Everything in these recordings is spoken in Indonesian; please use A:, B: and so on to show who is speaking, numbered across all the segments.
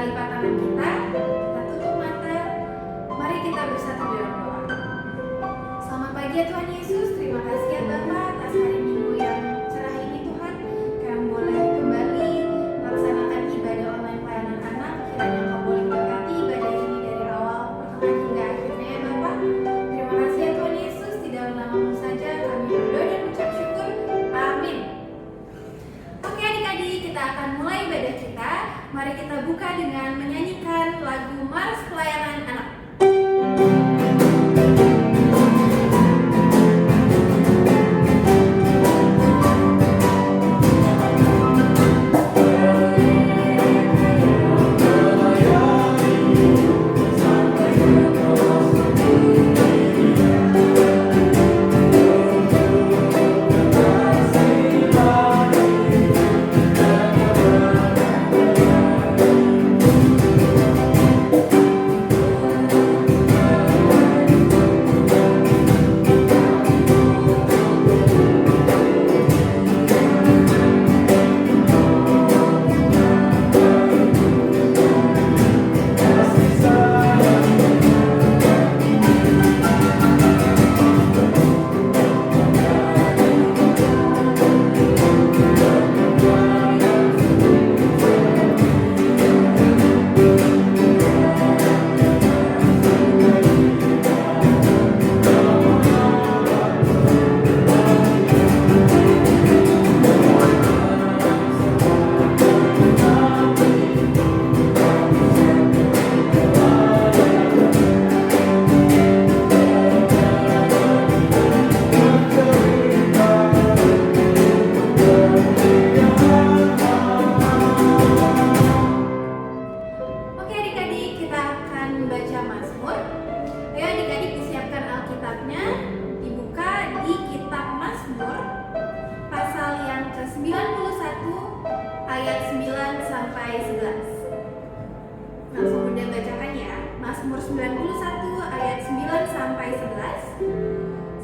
A: lipat tangan kita tutup mata. Mari kita bersatu dalam doa. Selamat pagi ya Tuhan Yesus, terima kasih ya Bapa atas hari Minggu yang cerah ini Tuhan. Kami boleh kembali melaksanakan ibadah online pelayanan anak. Kiranya Kau boleh berkati ibadah ini dari awal, pertengahan hingga akhirnya ya Bapa. Terima kasih ya Tuhan Yesus, di dalam nama-Mu saja kami berdoa dan ucap syukur. Amin. Oke adik-adik, kita akan mulai ibadah kita. Mari kita buka dengan menyanyikan lagu Mars Pelayanan Anak.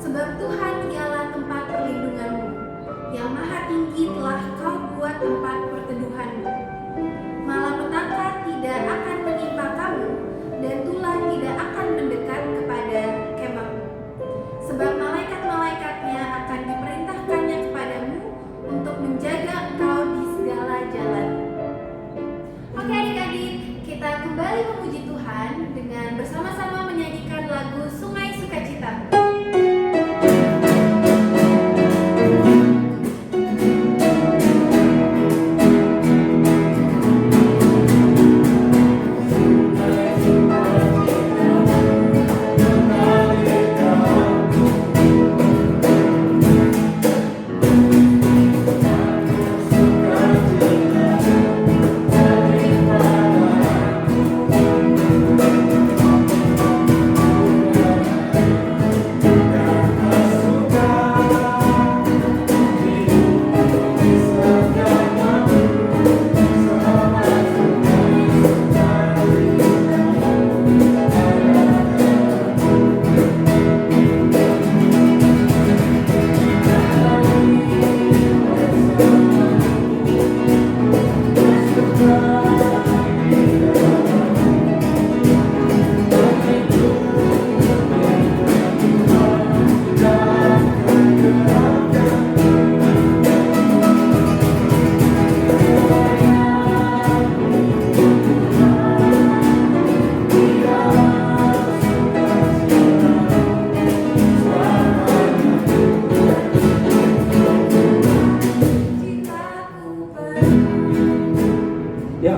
A: Sebab Tuhan ialah tempat perlindunganmu, yang maha tinggi telah Kau buat tempat perteduhanmu. Malapetaka tidak akan menimpa kamu, dan tulah tidak akan mendekat kepada kemahmu. Sebab malaikat-malaikatnya akan diperintahkannya kepadamu untuk menjaga engkau di segala jalan. Oke adik-adik, kita kembali memuji Tuhan dengan bersama-sama menyanyikan lagu Sungai Sukacita.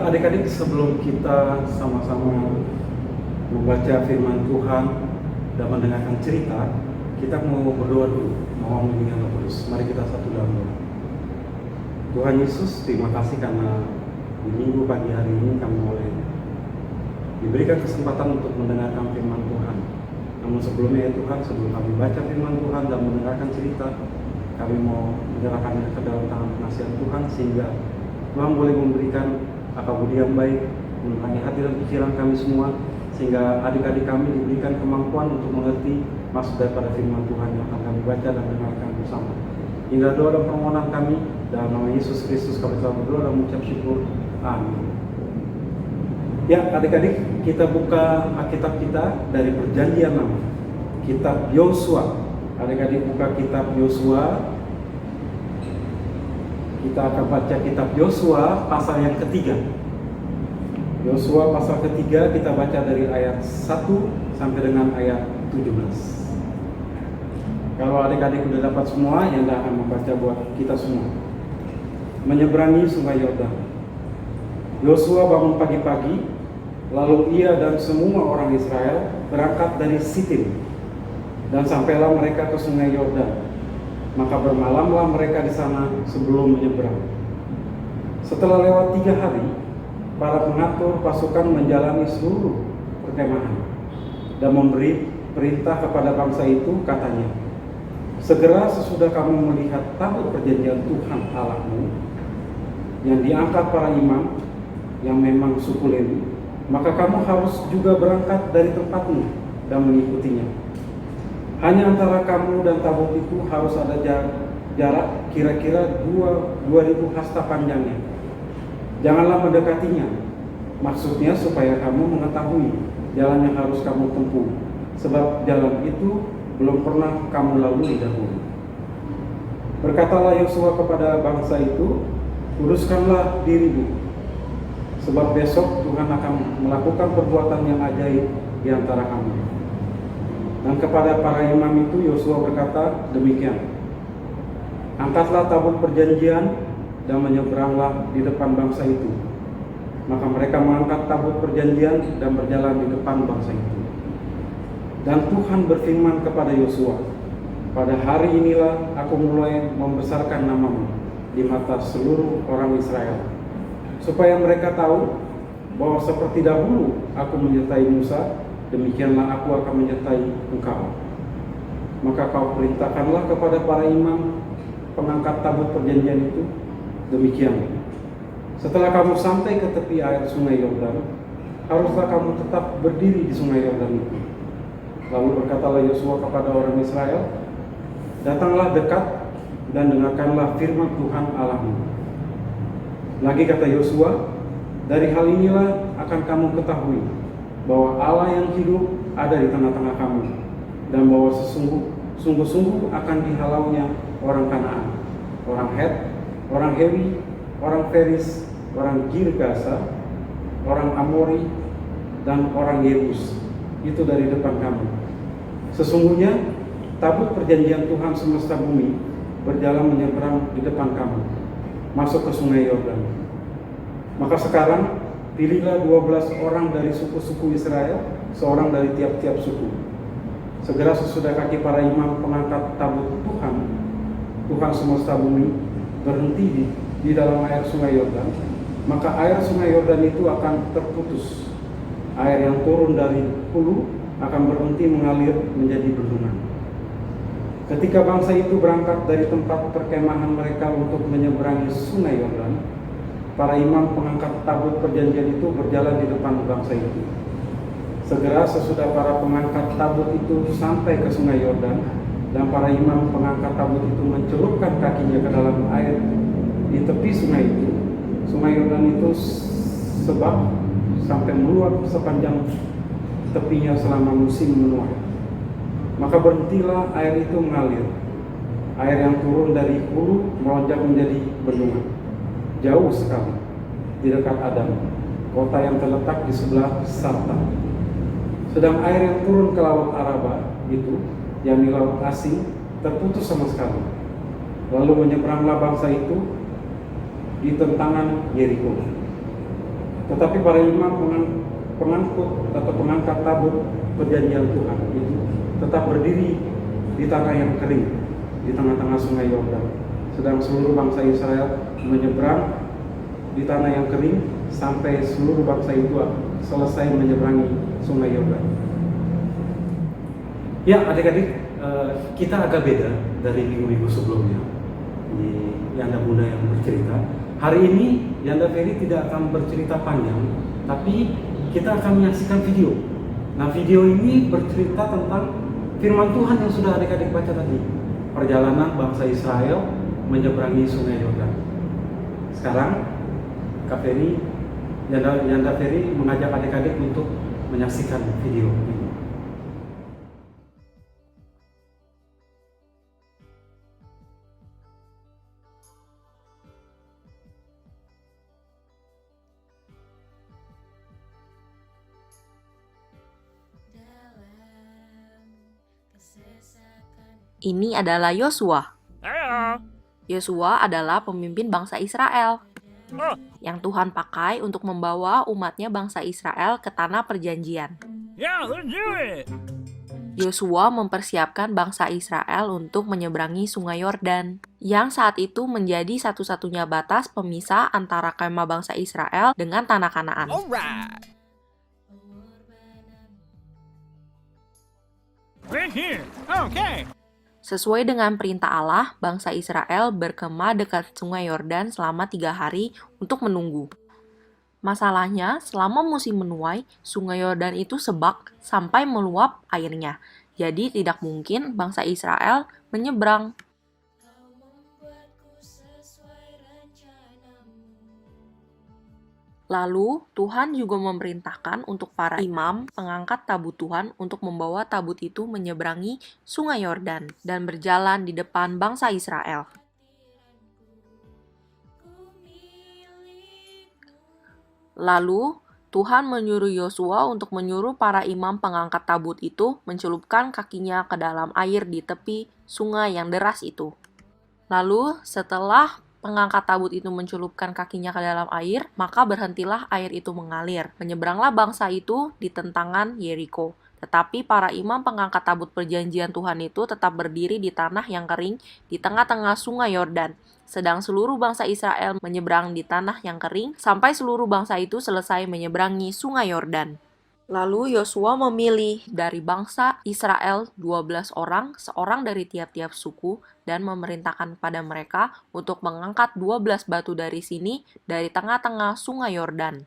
B: Adik-adik, sebelum kita sama-sama membaca firman Tuhan dan mendengarkan cerita, kita mau berdoa dulu, mohon bimbingan Roh Kudus. Mari kita satu dalam doa. Tuhan Yesus, terima kasih karena di minggu pagi hari ini kami boleh diberikan kesempatan untuk mendengarkan firman Tuhan. Namun sebelumnya ya Tuhan, sebelum kami baca firman Tuhan dan mendengarkan cerita, kami mau menyerahkannya ke dalam tangan penasihat Tuhan, sehingga Tuhan boleh memberikan akal budi yang baik, menerangi hati dan pikiran kami semua, sehingga adik-adik kami diberikan kemampuan untuk mengerti maksud daripada firman Tuhan yang akan kami baca dan dengarkan bersama. Inilah doa dan permohonan kami, dalam nama Yesus Kristus kami telah berdoa dan mengucap syukur. Amin. Ya, adik-adik, kita buka Alkitab kita dari Perjanjian Lama, Kitab Yosua. Adik-adik buka Kitab Yosua. Kita akan baca Kitab Yosua pasal yang ketiga. Yosua pasal ketiga kita baca dari ayat 1 sampai dengan ayat 17. Kalau adik-adik sudah dapat semua, yang akan membaca buat kita semua. Menyeberangi sungai Yordan. Yosua bangun pagi-pagi, lalu ia dan semua orang Israel berangkat dari Sitim, dan sampailah mereka ke sungai Yordan. Maka bermalamlah mereka di sana sebelum menyeberang. Setelah lewat 3 hari, para pengatur pasukan menjalani seluruh perkemahan dan memberi perintah kepada bangsa itu, katanya, segera sesudah kamu melihat tabut perjanjian Tuhan Allahmu yang diangkat para imam yang memang suku Lewi, maka kamu harus juga berangkat dari tempatmu dan mengikutinya. Hanya antara kamu dan tabut itu harus ada jarak kira-kira 2.000 hasta panjangnya. Janganlah mendekatinya, maksudnya supaya kamu mengetahui jalan yang harus kamu tempuh, sebab jalan itu belum pernah kamu lalui dahulu. Berkatalah Yosua kepada bangsa itu, kuduskanlah dirimu, sebab besok Tuhan akan melakukan perbuatan yang ajaib di antara kamu. Dan kepada para imam itu Yosua berkata demikian, angkatlah tabut perjanjian dan menyeberanglah di depan bangsa itu. Maka mereka mengangkat tabut perjanjian dan berjalan di depan bangsa itu. Dan Tuhan berfirman kepada Yosua, pada hari inilah aku mulai membesarkan namamu di mata seluruh orang Israel, supaya mereka tahu bahwa seperti dahulu aku menyertai Musa, demikianlah aku akan menyertai engkau. Maka kau perintahkanlah kepada para imam pengangkat tabut perjanjian itu, demikian. Setelah kamu sampai ke tepi air sungai Yordan, haruslah kamu tetap berdiri di sungai Yordan itu. Lalu berkatalah Yosua kepada orang Israel, datanglah dekat dan dengarkanlah firman Tuhan Allahmu. Lagi kata Yosua, dari hal inilah akan kamu ketahui bahwa Allah yang hidup ada di tengah-tengah kamu, dan bahwa sungguh-sungguh akan dihalaunya orang Kanaan, orang Het, orang Hewi, orang Feris, orang Girgasa, orang Amori, dan orang Yebus itu dari depan kamu. Sesungguhnya tabut perjanjian Tuhan semesta bumi berjalan menyeberang di depan kamu, masuk ke sungai Yordan. Maka sekarang pilihlah 12 orang dari suku-suku Israel, seorang dari tiap-tiap suku. Segera sesudah kaki para imam pengangkat tabut Tuhan semesta bumi berhenti di dalam air sungai Yordan, maka air sungai Yordan itu akan terputus. Air yang turun dari hulu akan berhenti mengalir menjadi bendungan. Ketika bangsa itu berangkat dari tempat perkemahan mereka untuk menyeberangi sungai Yordan, para imam pengangkat tabut perjanjian itu berjalan di depan bangsa itu. Segera sesudah para pengangkat tabut itu sampai ke sungai Yordan, dan para imam pengangkat tabut itu mencelupkan kakinya ke dalam air di tepi sungai itu, sungai Yordan itu sebab sampai meluap sepanjang tepinya selama musim menuai. Maka berhentilah air itu mengalir. Air yang turun dari hulu melonjak menjadi bendungan, jauh sekali di dekat Adam, kota yang terletak di sebelah Sarta. Sedang air yang turun ke laut Araba itu, yakni laut asing, terputus sama sekali. Lalu menyeberanglah bangsa itu di tentangan Yeriko. Tetapi para imam pengangkut atau pengangkat tabut perjanjian Tuhan itu tetap berdiri di tanah yang kering di tengah-tengah sungai Yordan, sedang seluruh bangsa Israel menyeberang di tanah yang kering sampai seluruh bangsa itu selesai menyeberangi sungai Yordan. Ya adik-adik, kita agak beda dari minggu-minggu sebelumnya di Yanda Bunda yang bercerita. Hari ini Yanda Ferry tidak akan bercerita panjang, tapi kita akan menyaksikan video. Nah, video ini bercerita tentang firman Tuhan yang sudah adik-adik baca tadi. Perjalanan bangsa Israel menyeberangi sungai Yordan. Sekarang Kak Ferry Yanda Ferry mengajak adik-adik untuk menyaksikan video ini.
C: Ini adalah Yosua. Yosua adalah pemimpin bangsa Israel yang Tuhan pakai untuk membawa umatnya bangsa Israel ke tanah perjanjian. Yosua mempersiapkan bangsa Israel untuk menyeberangi sungai Yordan, yang saat itu menjadi satu-satunya batas pemisah antara kemah bangsa Israel dengan tanah Kanaan. Sesuai dengan perintah Allah, bangsa Israel berkemah dekat sungai Yordan selama 3 hari untuk menunggu. Masalahnya, selama musim menuai, sungai Yordan itu sebak sampai meluap airnya. Jadi tidak mungkin bangsa Israel menyeberang. Lalu, Tuhan juga memerintahkan untuk para imam pengangkat tabut Tuhan untuk membawa tabut itu menyeberangi sungai Yordan dan berjalan di depan bangsa Israel. Lalu, Tuhan menyuruh Yosua untuk menyuruh para imam pengangkat tabut itu mencelupkan kakinya ke dalam air di tepi sungai yang deras itu. Lalu, setelah pengangkat tabut itu mencelupkan kakinya ke dalam air, maka berhentilah air itu mengalir. Menyeberanglah bangsa itu di tentangan Yeriko. Tetapi para imam pengangkat tabut perjanjian Tuhan itu tetap berdiri di tanah yang kering di tengah-tengah sungai Yordan. Sedang seluruh bangsa Israel menyeberang di tanah yang kering sampai seluruh bangsa itu selesai menyeberangi sungai Yordan. Lalu Yosua memilih dari bangsa Israel 12 orang, seorang dari tiap-tiap suku, dan memerintahkan pada mereka untuk mengangkat 12 batu dari sini, dari tengah-tengah sungai Yordan.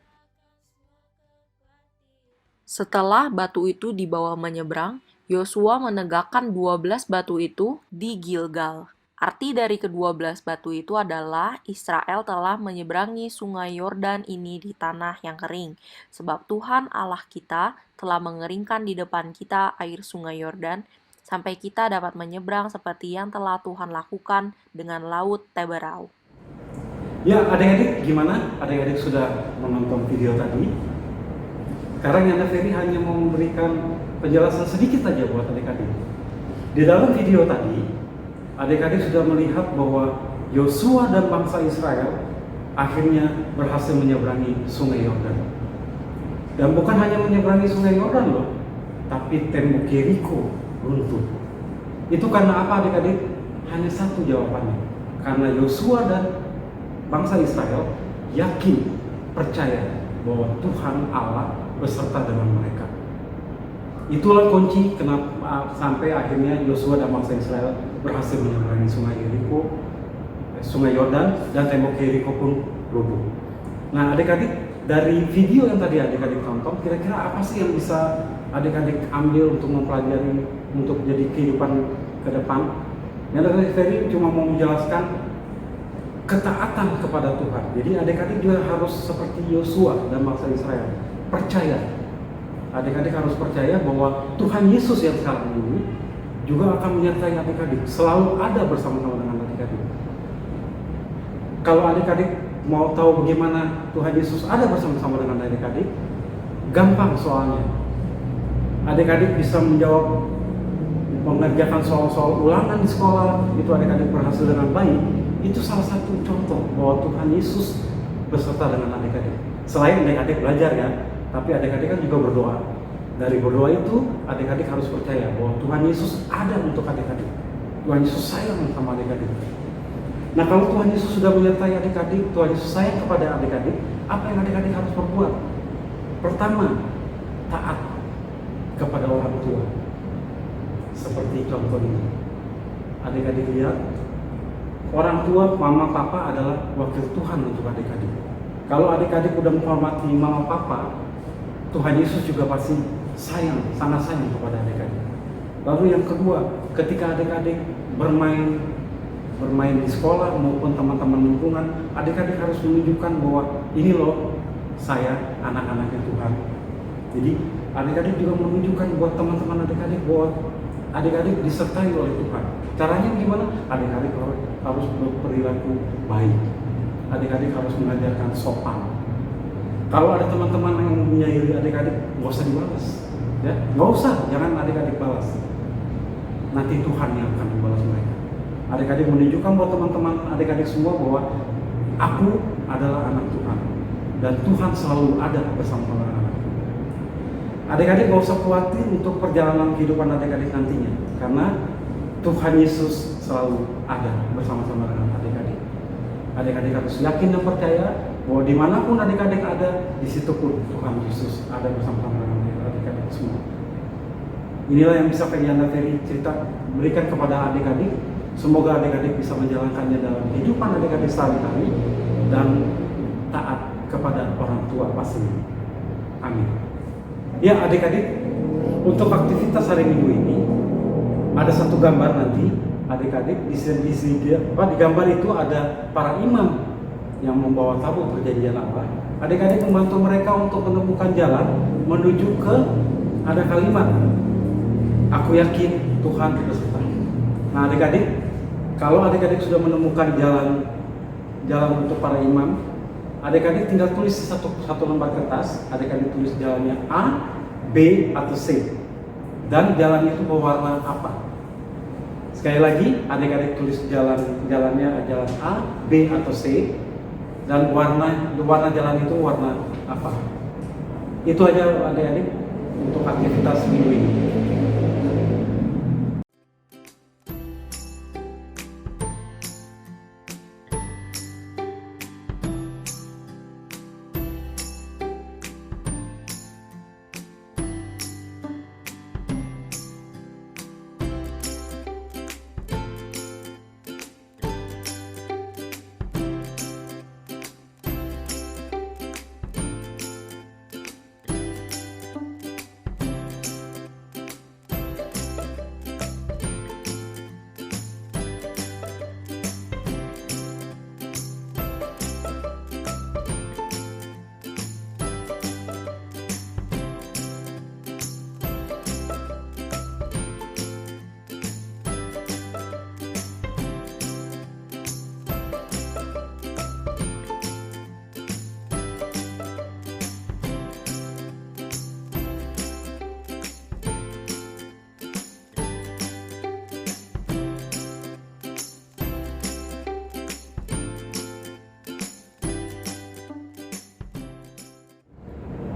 C: Setelah batu itu dibawa menyeberang, Yosua menegakkan 12 batu itu di Gilgal. Arti dari ke-12 batu itu adalah Israel telah menyeberangi sungai Yordan ini di tanah yang kering. Sebab Tuhan Allah kita telah mengeringkan di depan kita air sungai Yordan, sampai kita dapat menyeberang seperti yang telah Tuhan lakukan dengan laut Teberau.
B: Ya, adik-adik gimana? Adik-adik sudah menonton video tadi? Sekarang Yanda Ferry hanya mau memberikan penjelasan sedikit saja buat adik-adik. Di dalam video tadi, adik-adik sudah melihat bahwa Yosua dan bangsa Israel akhirnya berhasil menyeberangi sungai Yordan. Dan bukan hanya menyeberangi sungai Yordan loh, tapi tembok Yeriko runtuh. Itu karena apa adik-adik? Hanya satu jawabannya. Karena Yosua dan bangsa Israel yakin, percaya bahwa Tuhan Allah beserta dengan mereka. Itulah kunci kenapa sampai akhirnya Yosua dan bangsa Israel berhasil menyeberangi sungai Yeriko, sungai Yordan, dan tembok Yeriko pun roboh. Nah, adik-adik, dari video yang tadi adik-adik tonton, kira-kira apa sih yang bisa adik-adik ambil untuk mempelajari untuk jadi kehidupan ke depan? Yang tadi cuma mau menjelaskan ketaatan kepada Tuhan. Jadi adik-adik juga harus seperti Yosua dan bangsa Israel, percaya. Adik-adik harus percaya bahwa Tuhan Yesus yang sekarang ini juga akan menyertai adik-adik, selalu ada bersama-sama dengan adik-adik. Kalau adik-adik mau tahu bagaimana Tuhan Yesus ada bersama-sama dengan adik-adik, gampang soalnya. Adik-adik bisa menjawab, mengerjakan soal-soal ulangan di sekolah, itu adik-adik berhasil dengan baik. Itu salah satu contoh bahwa Tuhan Yesus beserta dengan adik-adik. Selain adik-adik belajar ya, tapi adik-adik kan juga berdoa. Dari berdoa itu, adik-adik harus percaya bahwa Tuhan Yesus ada untuk adik-adik. Tuhan Yesus sayang sama adik-adik. Nah, kalau Tuhan Yesus sudah menyertai adik-adik, Tuhan Yesus sayang kepada adik-adik, apa yang adik-adik harus perbuat? Pertama, taat kepada orang tua. Seperti contoh ini. Adik-adik lihat, orang tua, mama, papa adalah wakil Tuhan untuk adik-adik. Kalau adik-adik udah menghormati mama, papa, Tuhan Yesus juga pasti sayang, sangat sayang kepada adik-adik. Lalu yang kedua, ketika adik-adik bermain di sekolah maupun teman-teman lingkungan, adik-adik harus menunjukkan bahwa ini loh saya anak-anaknya Tuhan. Jadi adik-adik juga menunjukkan buat teman-teman adik-adik bahwa adik-adik disertai oleh Tuhan. Caranya gimana? Adik-adik harus berperilaku baik. Adik-adik harus mengajarkan sopan. Kalau ada teman-teman yang menyairi adik-adik, nggak usah dibalas, ya, nggak usah, jangan adik-adik balas. Nanti Tuhan yang akan membalas mereka. Adik-adik menunjukkan buat teman-teman adik-adik semua bahwa aku adalah anak Tuhan dan Tuhan selalu ada bersama anak-anak. Adik-adik nggak usah khawatir untuk perjalanan kehidupan adik-adik nantinya, karena Tuhan Yesus selalu ada bersama-sama dengan adik-adik. Adik-adik harus yakin dan percaya bahwa dimanapun adik-adik ada, di situ pun Tuhan Yesus ada bersama-sama dengan adik-adik semua. Inilah yang bisa Ferianda Ferry cerita berikan kepada adik-adik. Semoga adik-adik bisa menjalankannya dalam kehidupan adik-adik sehari-hari dan taat kepada orang tua pastinya. Amin. Ya adik-adik, untuk aktivitas hari Minggu ini ada satu gambar nanti adik-adik di gambar itu ada para imam yang membawa tabut perjanjian Allah. Adik-adik membantu mereka untuk menemukan jalan menuju ke ada kalimat, aku yakin Tuhan beserta. Nah adik-adik, kalau adik-adik sudah menemukan jalan untuk para imam, adik-adik tinggal tulis satu lembar kertas. Adik-adik tulis jalannya A, B, atau C, dan jalan itu berwarna apa. Sekali lagi, adik-adik tulis jalannya jalan A, B, atau C, dan warna jalan itu warna apa. Itu aja adik-adik untuk aktivitas minggu ini.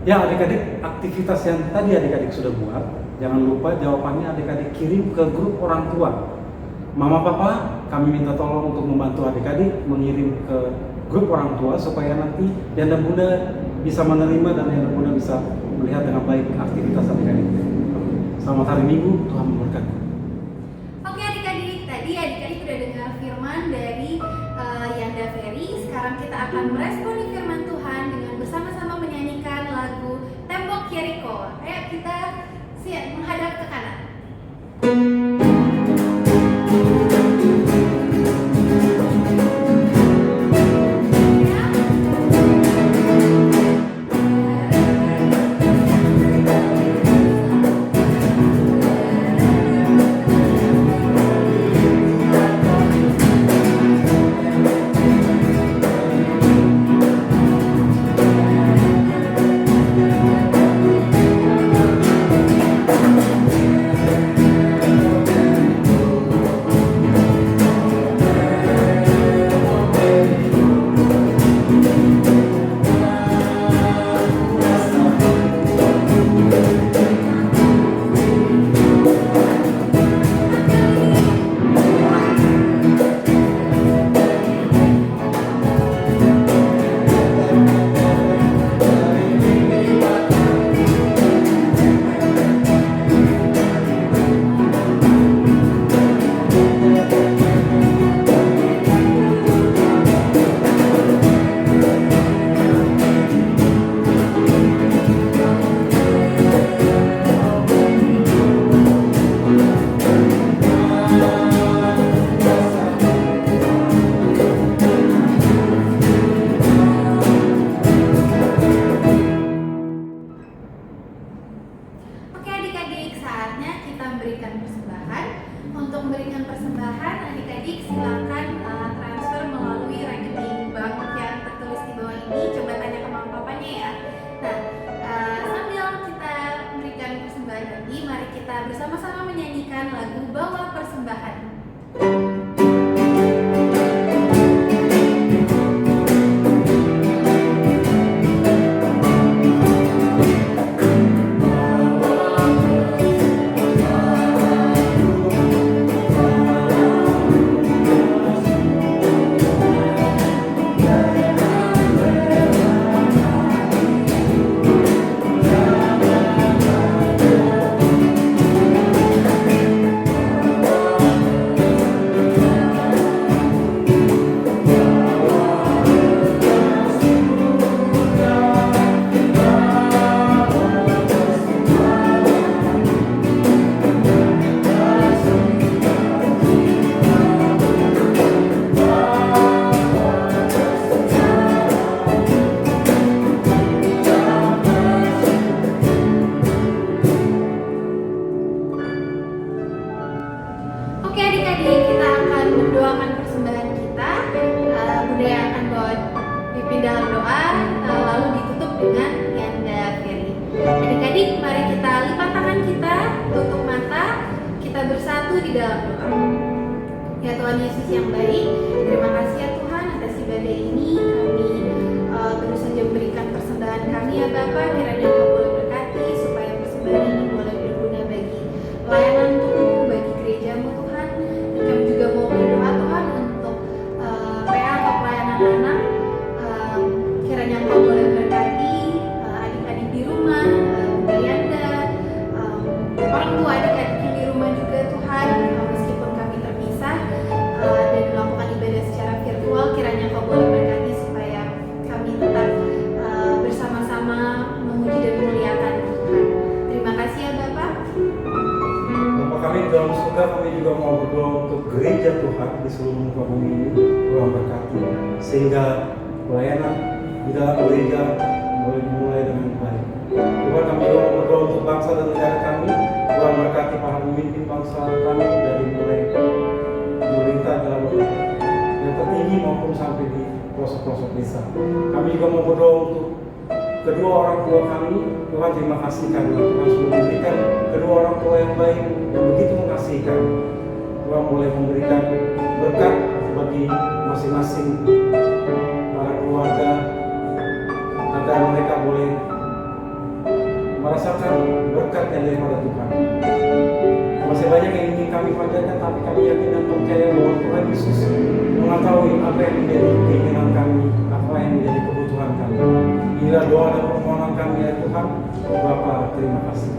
B: Ya adik-adik, aktivitas yang tadi adik-adik sudah buat, jangan lupa jawabannya adik-adik kirim ke grup orang tua. Mama papa, kami minta tolong untuk membantu adik-adik mengirim ke grup orang tua supaya nanti janda bunda bisa menerima dan janda bunda bisa melihat dengan baik aktivitas adik-adik. Selamat hari Minggu, Tuhan memberkati.
A: Oke adik-adik, tadi adik-adik udah dengar firman dari Yanda Ferry. Sekarang kita akan meresponi firman Tuhan dengan bersama-sama menyanyikan lagu Tembok Yeriko. Ayo kita siap menghadap ke kanan. di dalam doa. Ya Tuhan Yesus yang baik, terima kasih ya Tuhan atas ibadah ini. Kami terus saja memberikan persembahan kami ya Bapa. Kiranya Engkau boleh berkati supaya persembahan ini boleh berguna bagi pelayanan Tuhan, bagi gerejamu Tuhan. Dan kami juga mau berdoa Tuhan untuk PA atau pelayanan anak. Kiranya Engkau boleh berkati adik-adik di rumah, Bunda Yanda, orang tua adik-adik yang di rumah juga Tuhan. Meskipun kami terpisah dan melakukan ibadah secara virtual, kiranya Engkau boleh berkati supaya kami tetap bersama-sama memuji dan memuliakan Tuhan. Terima kasih ya Bapak.
B: Bapa kami di dalam surga, kami juga mau berdoa untuk gereja Tuhan di seluruh muka bumi ini. Tuhan berkati sehingga pelayanan di dalam gereja boleh dimulai dengan baik. Tuhan, kami juga mau berdoa untuk bangsa dan negara kami. Tuhan berkati para pemimpin bangsa kami dari mulai pemerintah dalam yang tertinggi maupun sampai di pelosok-pelosok desa. Kami juga mau berdoa untuk kedua orang tua kami. Tuhan, terima kasih karena Tuhan sudah memberikan kedua orang tua yang baik yang begitu mengasihi kami. Tuhan boleh memberikan berkat bagi masing-masing para keluarga agar mereka boleh merasakan berkat yang daripada Tuhan. Masih banyak yang ingin kami panjatkan, tapi kami yakin dan percaya bahwa Tuhan Yesus mengetahui apa yang menjadi keinginan kami, apa yang menjadi kebutuhan kami. Inilah doa dan permohonan kami ya Tuhan. Bapa, terima kasih.